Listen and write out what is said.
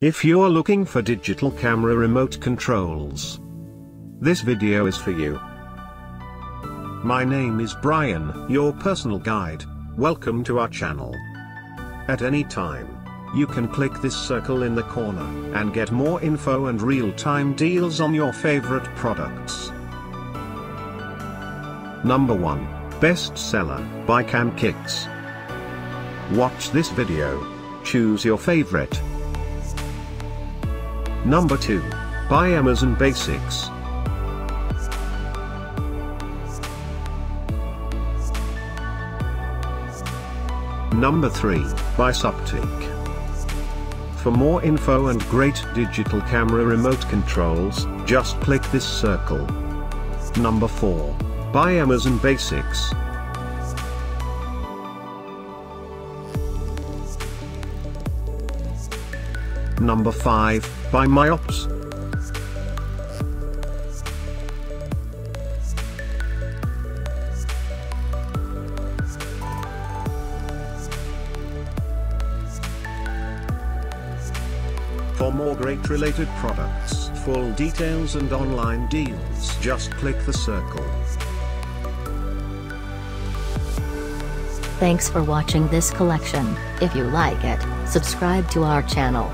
If you're looking for digital camera remote controls, this video is for you. My name is Brian, your personal guide. Welcome to our channel. At any time, you can click this circle in the corner and get more info and real-time deals on your favorite products. Number 1. Bestseller by CamKix. Watch this video. Choose your favorite. Number 2. By Amazon Basics. Number 3. By Suptig. For more info and great digital camera remote controls, just click this circle. Number 4. By Amazon Basics. Number 5, by Miops. For more great related products, full details and online deals, just click the circle. Thanks for watching this collection. If you like it, subscribe to our channel.